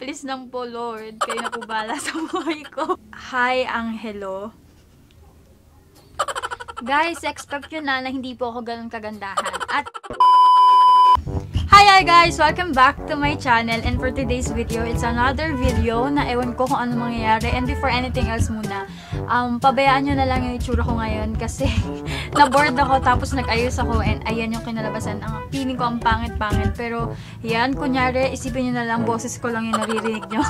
Please lang po, Lord. Kayo na po bahala sa buhay ko. Hi, Angelo. Guys, expect nyo na hindi po ako ganun kagandahan. At hi guys! Welcome back to my channel, and for today's video, it's another video na ewan ko kung ano mangyayari. And before anything else muna, pabayaan nyo na lang yung itsura ko ngayon kasi na-bored ako tapos nag-ayos ako and ayan yung kinalabasan. Ang feeling ko ang pangit-pangit, pero yan, kunyari, isipin nyo na lang, boses ko lang yung naririnig nyo.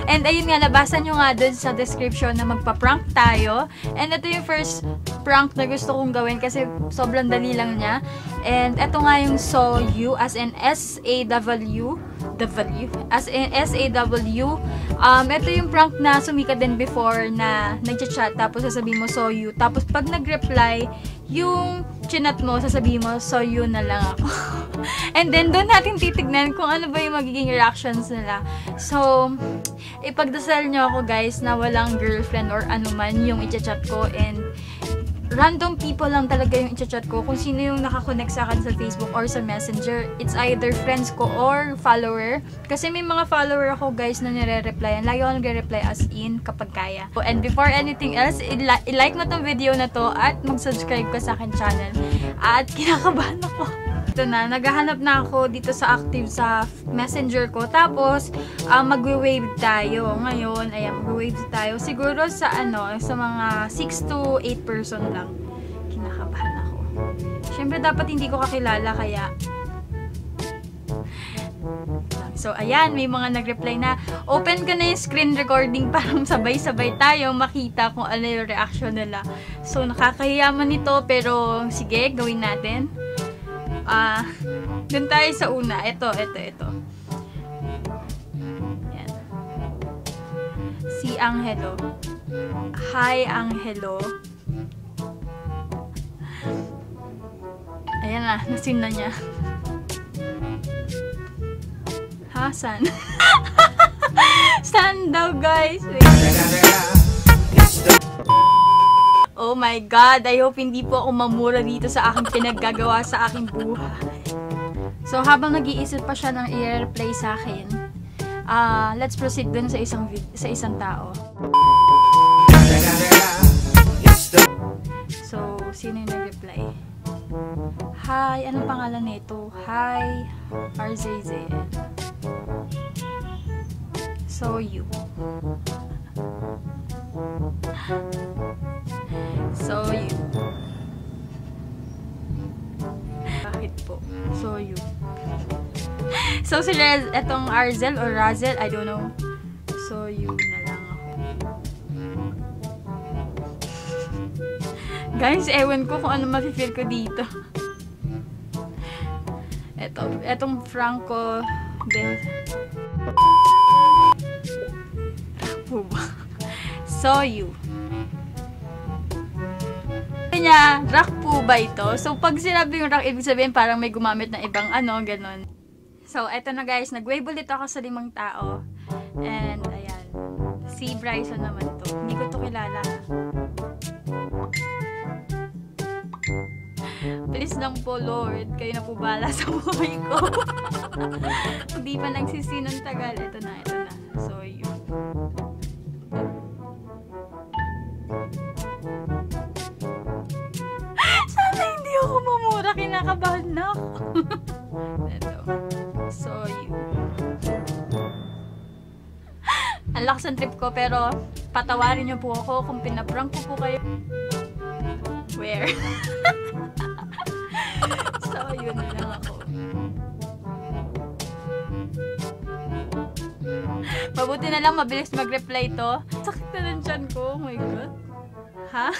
And ayun nga, labasan nyo nga dun sa description na magpa-prank tayo. And ito yung first prank na gusto kong gawin kasi sobrang dali lang niya. And ito nga yung saw you, as in S-A-W, as in S-A-W. Ito yung prank na sumikat din before na nag-chat tapos sasabihin mo saw you. Tapos pag nag-reply, yung chinat mo, sasabihin mo saw you na lang ako. And then doon natin titignan kung ano ba yung magiging reactions nila. So, ipagdasal nyo ako guys na walang girlfriend or anuman yung i-chat ko, and random people lang talaga yung i-chat ko. Kung sino yung nakakonect sa akin sa Facebook or sa Messenger, it's either friends ko or follower. Kasi may mga follower ako guys na nire-replyan. Lagi ako nagre-reply as in kapag kaya. And before anything else, i-like mo tong video na to at mag-subscribe ka sa akin channel. At kinakabahan ako. Ito na, naghahanap na ako dito sa active sa Messenger ko. Tapos, magwe-wave tayo. Ngayon, ayan, magwe-wave tayo. Siguro sa sa mga 6 to 8 person lang. Kinakabahan ako. Siyempre, dapat hindi ko kakilala, kaya so, ayan, may mga nag-reply na open ko na yung screen recording para sabay-sabay tayo makita kung ano yung reaction nila. So, nakakahiyaman ito, pero sige, gawin natin. Dun tayo sa una. Ito. Yan. Si Angelo. Hi, Angelo. Ayan na, nasin na niya. Ha? Saan? Saan daw, guys? Wait. Oh my God, I hope hindi po ako mamura dito sa aking pinaggagawa sa aking buhay. So, habang nag-iisip pa siya ng i-replay sa akin, let's proceed dun sa isang tao. So, sino yung nag-reply? Hi, anong pangalan nito? Hi, RZZN. So, you. So you. Bakit po? So you. So sila, etong Arzel or Razel, I don't know. So you na lang ako. Guys, ewan ko kung ano mafe-feel ko dito. Etong Franco del So you. Niya, rock po ba ito? So, pag sinabi yung rock, ibig sabihin parang may gumamit ng ibang ganon. So, eto na guys, nag-wave ulit ako sa 5 tao. And, ayan. Si Bryson naman to. Hindi ko to kilala. Please lang po, Lord. Kayo na po bahala sa buhay ko. Hindi pa nagsisinong tagal. Ito na. So, yun. Ako mamura, kinakabahan na ako. Ito. So, you. Ang lakas ang trip ko, pero patawarin niyo po ako kung pinaprank ko po kayo. Where? So, yun na lang ako. Mabuti na lang, mabilis mag-reply to. Sakit na ng tiyan ko. Oh my God. Ha?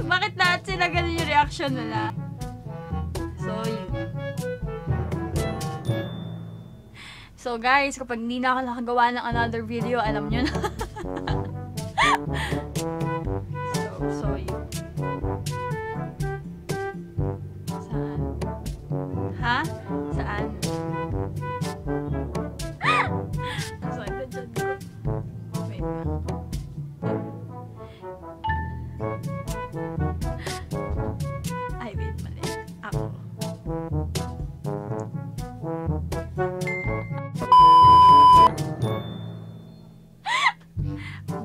Bakit lahat sila ganun yung reaction nila? So, yun. So, guys, kapag hindi na ako nakagawa ng another video, alam nyo na. So, yun. Saan? Ha? Saan? Saan na dyan ko? Wait lang. Ay, wait, mali. Ako.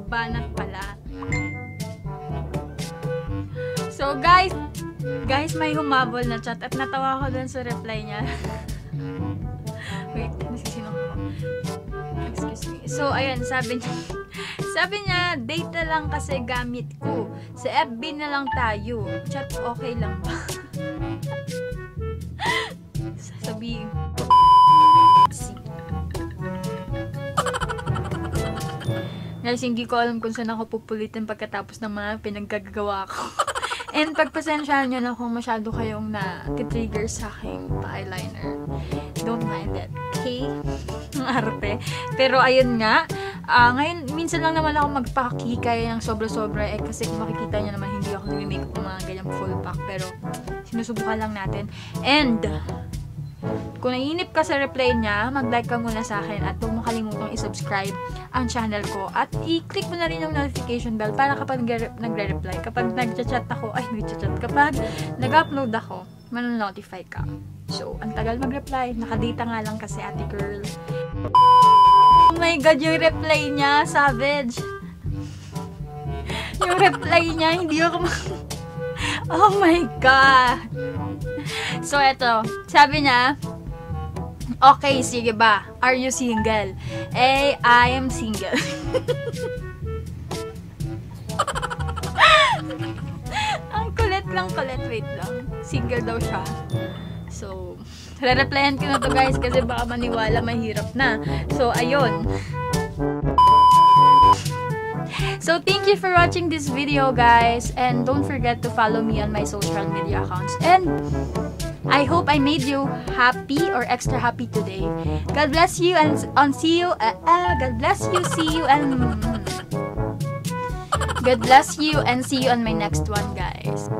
Banat pala. So, guys, may humabol na chat at natawa ko dun sa reply niya. Wait, nasisinong ako. Excuse me. So, ayan, sabi niya, date na lang kasi gamit ko. Sa FB na lang tayo. Chat, okay lang ba? Sasabihin. Guys, hindi ko alam kung saan ako pupulitin pagkatapos ng mga pinaggagawa ko. And pagpasensyahan nyo na kung masyado kayong na-trigger sa aking pa-eyeliner. Don't mind that. Okay? Ang arte. Pero ayun nga, ngayon, minsan lang naman ako magpakikay ng sobra-sobra kasi kung makikita nyo naman, hindi ako nag-make ng mga ganyang full pack. Pero, sinusubukan lang natin. And, kung naiinip ka sa reply niya, mag-like ka muna sa akin at huwag mo kalimutang i-subscribe ang channel ko. At i-click mo na rin yung notification bell para kapag nagre-reply, kapag nag-chat ako, kapag nag-upload ako, man-notify ka. So, ang tagal mag-reply. Nakadata nga lang kasi ate girl. Oh my God, yung reply niya, savage. Yung reply niya, hindi ako oh my God. So, eto. Sabi niya, okay, sige ba? Are you single? I am single. Ang kulit lang, kulit. Wait lang. Single daw siya. So, re-replyan ko na to guys kasi baka maniwala mahirap na. So, ayun. So, thank you for watching this video, guys. And don't forget to follow me on my social media accounts. And I hope I made you happy or extra happy today. God bless you and see you. God bless you. See you and God bless you and see you on my next one, guys.